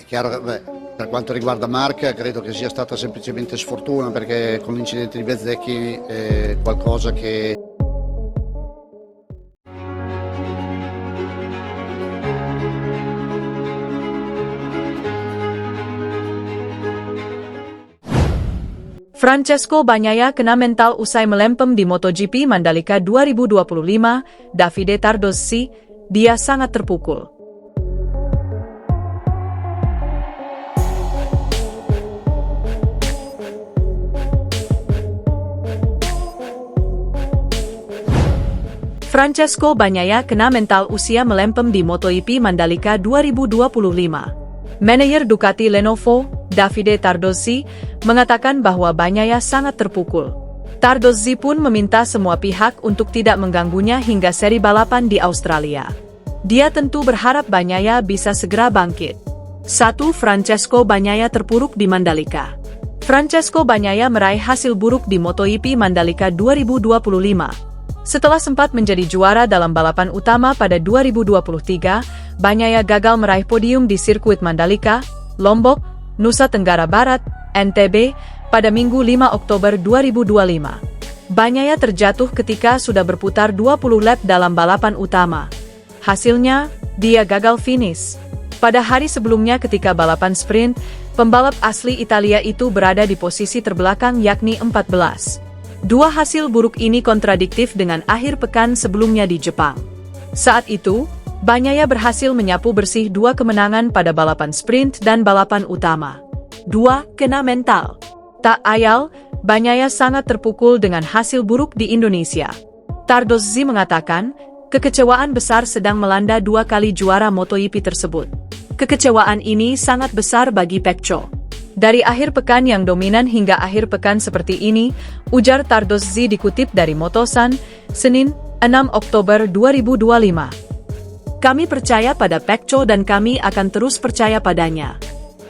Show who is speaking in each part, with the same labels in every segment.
Speaker 1: chiaro che per quanto riguarda Mark credo che sia stata semplicemente sfortuna, perché con l'incidente di Bezzecchi è qualcosa che...
Speaker 2: Francesco Bagnaia kena mental usai melempem di MotoGP Mandalika 2025, Davide Tardozzi, dia sangat terpukul. Francesco Bagnaia kena mental usia melempem di MotoGP Mandalika 2025. Manajer Ducati Lenovo, Davide Tardozzi, mengatakan bahwa Bagnaia sangat terpukul. Tardozzi pun meminta semua pihak untuk tidak mengganggunya hingga seri balapan di Australia. Dia tentu berharap Bagnaia bisa segera bangkit. 1. Francesco Bagnaia terpuruk di Mandalika. Francesco Bagnaia meraih hasil buruk di MotoGP Mandalika 2025. Setelah sempat menjadi juara dalam balapan utama pada 2023, Bagnaia gagal meraih podium di sirkuit Mandalika, Lombok, Nusa Tenggara Barat, NTB, pada Minggu 5 Oktober 2025. Bagnaia terjatuh ketika sudah berputar 20 lap dalam balapan utama. Hasilnya, dia gagal finish. Pada hari sebelumnya ketika balapan sprint, pembalap asli Italia itu berada di posisi terbelakang yakni 14. Dua hasil buruk ini kontradiktif dengan akhir pekan sebelumnya di Jepang. Saat itu, Bagnaia berhasil menyapu bersih 2 kemenangan pada balapan sprint dan balapan utama. 2. Kena mental. Tak ayal, Bagnaia sangat terpukul dengan hasil buruk di Indonesia. Tardozzi mengatakan, kekecewaan besar sedang melanda 2 kali juara MotoGP tersebut. Kekecewaan ini sangat besar bagi Pecco. Dari akhir pekan yang dominan hingga akhir pekan seperti ini, ujar Tardozzi dikutip dari Motosan, Senin, 6 Oktober 2025. Kami percaya pada Pecco dan kami akan terus percaya padanya.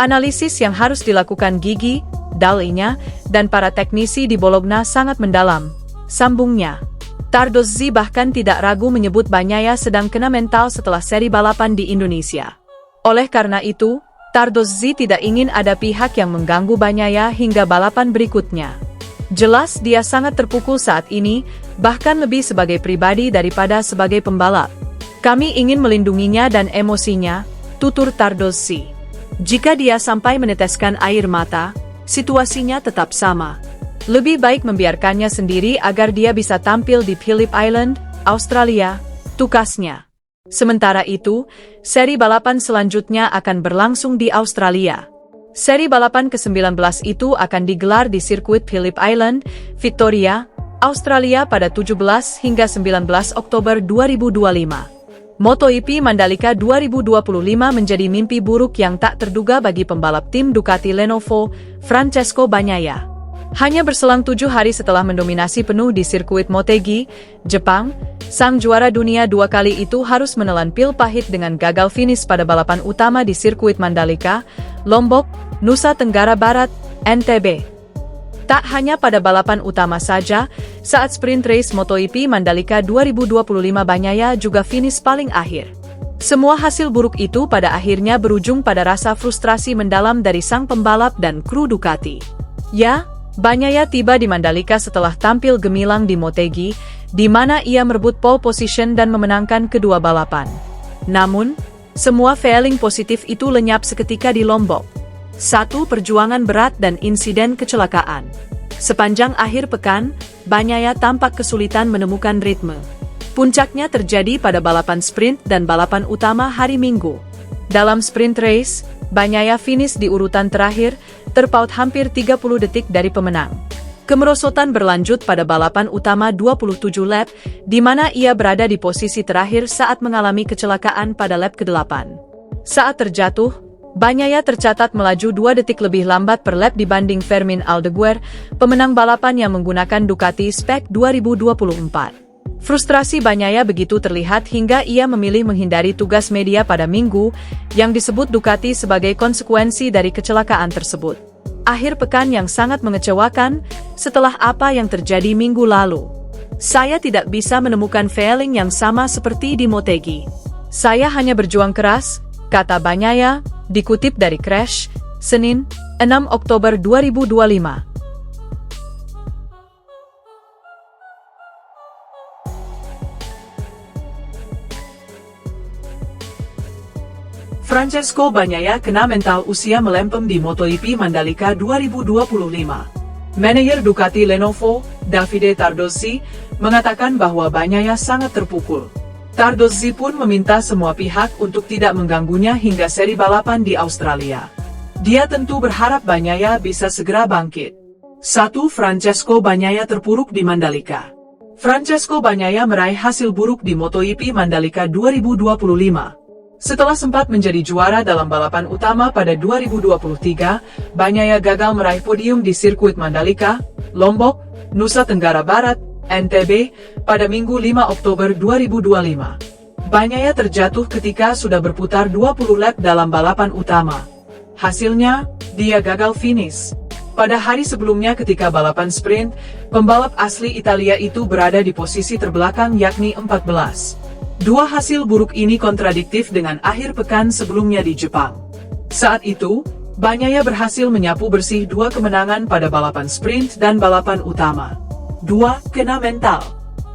Speaker 2: Analisis yang harus dilakukan Gigi, Dalinya, dan para teknisi di Bologna sangat mendalam, sambungnya. Tardozzi bahkan tidak ragu menyebut Bagnaia sedang kena mental setelah seri balapan di Indonesia. Oleh karena itu, Tardozzi tidak ingin ada pihak yang mengganggu Bagnaia hingga balapan berikutnya. Jelas dia sangat terpukul saat ini, bahkan lebih sebagai pribadi daripada sebagai pembalap. Kami ingin melindunginya dan emosinya, tutur Tardozzi. Jika dia sampai meneteskan air mata, situasinya tetap sama. Lebih baik membiarkannya sendiri agar dia bisa tampil di Phillip Island, Australia, tukasnya. Sementara itu, seri balapan selanjutnya akan berlangsung di Australia. Seri balapan ke-19 itu akan digelar di sirkuit Phillip Island, Victoria, Australia pada 17 hingga 19 Oktober 2025. MotoGP Mandalika 2025 menjadi mimpi buruk yang tak terduga bagi pembalap tim Ducati Lenovo, Francesco Bagnaia. Hanya berselang 7 hari setelah mendominasi penuh di sirkuit Motegi, Jepang, sang juara dunia 2 kali itu harus menelan pil pahit dengan gagal finish pada balapan utama di sirkuit Mandalika, Lombok, Nusa Tenggara Barat, NTB. Tak hanya pada balapan utama saja, saat sprint race MotoGP Mandalika 2025 Bagnaia juga finish paling akhir. Semua hasil buruk itu pada akhirnya berujung pada rasa frustrasi mendalam dari sang pembalap dan kru Ducati. Ya, Bagnaia tiba di Mandalika setelah tampil gemilang di Motegi, di mana ia merebut pole position dan memenangkan kedua balapan. Namun, semua feeling positif itu lenyap seketika di Lombok. 1. Perjuangan berat dan insiden kecelakaan. Sepanjang akhir pekan, Bagnaia tampak kesulitan menemukan ritme. Puncaknya terjadi pada balapan sprint dan balapan utama hari Minggu. Dalam sprint race, Bagnaia finish di urutan terakhir, terpaut hampir 30 detik dari pemenang. Kemerosotan berlanjut pada balapan utama 27 lap, di mana ia berada di posisi terakhir saat mengalami kecelakaan pada lap ke-8. Saat terjatuh, Bagnaia tercatat melaju 2 detik lebih lambat per lap dibanding Fermin Aldeguer, pemenang balapan yang menggunakan Ducati Spec 2024. Frustrasi Bagnaia begitu terlihat hingga ia memilih menghindari tugas media pada Minggu, yang disebut Ducati sebagai konsekuensi dari kecelakaan tersebut. Akhir pekan yang sangat mengecewakan, setelah apa yang terjadi minggu lalu. Saya tidak bisa menemukan feeling yang sama seperti di Motegi. Saya hanya berjuang keras, kata Bagnaia, dikutip dari Crash, Senin, 6 Oktober 2025. Francesco Bagnaia kena mental usia melempem di MotoGP Mandalika 2025. Manajer Ducati Lenovo, Davide Tardozzi, mengatakan bahwa Bagnaia sangat terpukul. Tardozzi pun meminta semua pihak untuk tidak mengganggunya hingga seri balapan di Australia. Dia tentu berharap Bagnaia bisa segera bangkit. 1. Francesco Bagnaia terpuruk di Mandalika. Francesco Bagnaia meraih hasil buruk di MotoGP Mandalika 2025. Setelah sempat menjadi juara dalam balapan utama pada 2023, Bagnaia gagal meraih podium di sirkuit Mandalika, Lombok, Nusa Tenggara Barat, NTB, pada Minggu 5 Oktober 2025. Bagnaia terjatuh ketika sudah berputar 20 lap dalam balapan utama. Hasilnya, dia gagal finish. Pada hari sebelumnya ketika balapan sprint, pembalap asli Italia itu berada di posisi terbelakang yakni 14. Dua hasil buruk ini kontradiktif dengan akhir pekan sebelumnya di Jepang. Saat itu, Bagnaia berhasil menyapu bersih 2 kemenangan pada balapan sprint dan balapan utama. 2. Kena mental.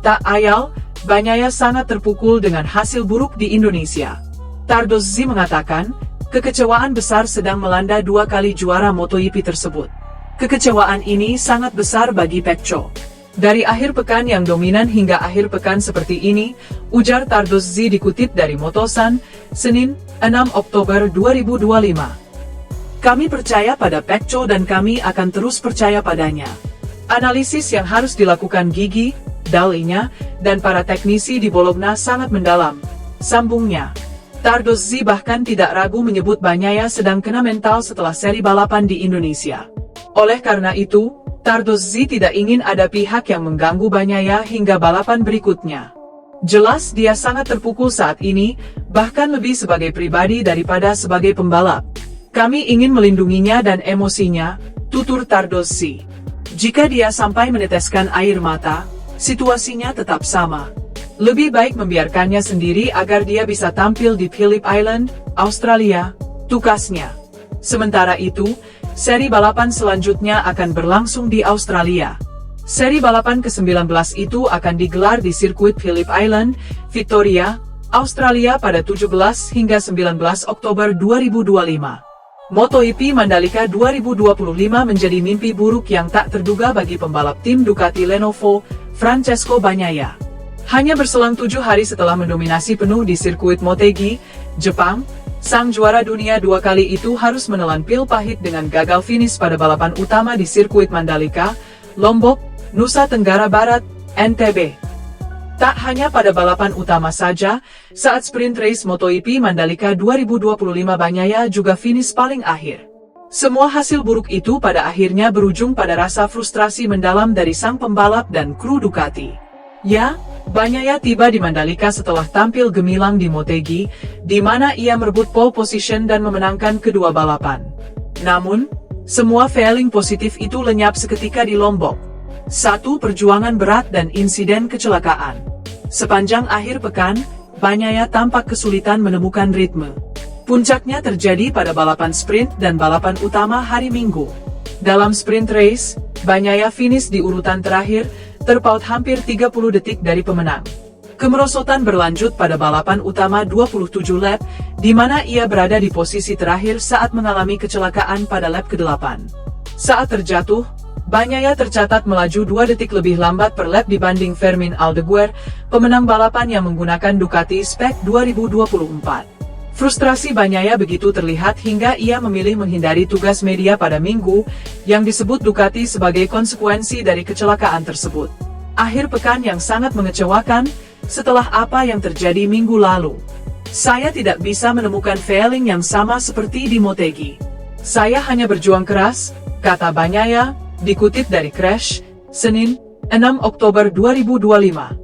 Speaker 2: Tak ayal, Bagnaia sangat terpukul dengan hasil buruk di Indonesia. Tardozzi mengatakan, kekecewaan besar sedang melanda 2 kali juara MotoGP tersebut. Kekecewaan ini sangat besar bagi Pecco. Dari akhir pekan yang dominan hingga akhir pekan seperti ini, ujar Tardozzi dikutip dari Motosan, Senin, 6 Oktober 2025. Kami percaya pada Pecco dan kami akan terus percaya padanya. Analisis yang harus dilakukan Gigi, Dalinya, dan para teknisi di Bologna sangat mendalam, sambungnya. Tardozzi bahkan tidak ragu menyebut Bagnaia sedang kena mental setelah seri balapan di Indonesia. Oleh karena itu, Tardozzi tidak ingin ada pihak yang mengganggu Bagnaia hingga balapan berikutnya. Jelas dia sangat terpukul saat ini, bahkan lebih sebagai pribadi daripada sebagai pembalap. Kami ingin melindunginya dan emosinya, tutur Tardozzi. Jika dia sampai meneteskan air mata, situasinya tetap sama. Lebih baik membiarkannya sendiri agar dia bisa tampil di Phillip Island, Australia, tukasnya. Sementara itu, seri balapan selanjutnya akan berlangsung di Australia. Seri balapan ke-19 itu akan digelar di sirkuit Phillip Island, Victoria, Australia pada 17 hingga 19 Oktober 2025. MotoGP Mandalika 2025 menjadi mimpi buruk yang tak terduga bagi pembalap tim Ducati Lenovo, Francesco Bagnaia. Hanya berselang 7 hari setelah mendominasi penuh di sirkuit Motegi, Jepang, sang juara dunia 2 kali itu harus menelan pil pahit dengan gagal finish pada balapan utama di sirkuit Mandalika, Lombok, Nusa Tenggara Barat, NTB. Tak hanya pada balapan utama saja, saat sprint race MotoGP Mandalika 2025 Bagnaia juga finish paling akhir. Semua hasil buruk itu pada akhirnya berujung pada rasa frustrasi mendalam dari sang pembalap dan kru Ducati. Ya, Bagnaia tiba di Mandalika setelah tampil gemilang di Motegi, di mana ia merebut pole position dan memenangkan kedua balapan. Namun, semua feeling positif itu lenyap seketika di Lombok. 1. Perjuangan berat dan insiden kecelakaan. Sepanjang akhir pekan, Bagnaia tampak kesulitan menemukan ritme. Puncaknya terjadi pada balapan sprint dan balapan utama hari Minggu. Dalam sprint race, Bagnaia finish di urutan terakhir, terpaut hampir 30 detik dari pemenang. Kemerosotan berlanjut pada balapan utama 27 lap, di mana ia berada di posisi terakhir saat mengalami kecelakaan pada lap ke-8. Saat terjatuh, Bagnaia tercatat melaju 2 detik lebih lambat per lap dibanding Fermin Aldeguer, pemenang balapan yang menggunakan Ducati Spec 2024. Frustrasi Bagnaia begitu terlihat hingga ia memilih menghindari tugas media pada Minggu, yang disebut Ducati sebagai konsekuensi dari kecelakaan tersebut. Akhir pekan yang sangat mengecewakan, setelah apa yang terjadi minggu lalu. Saya tidak bisa menemukan feeling yang sama seperti di Motegi. Saya hanya berjuang keras, kata Bagnaia, dikutip dari Crash, Senin, 6 Oktober 2025.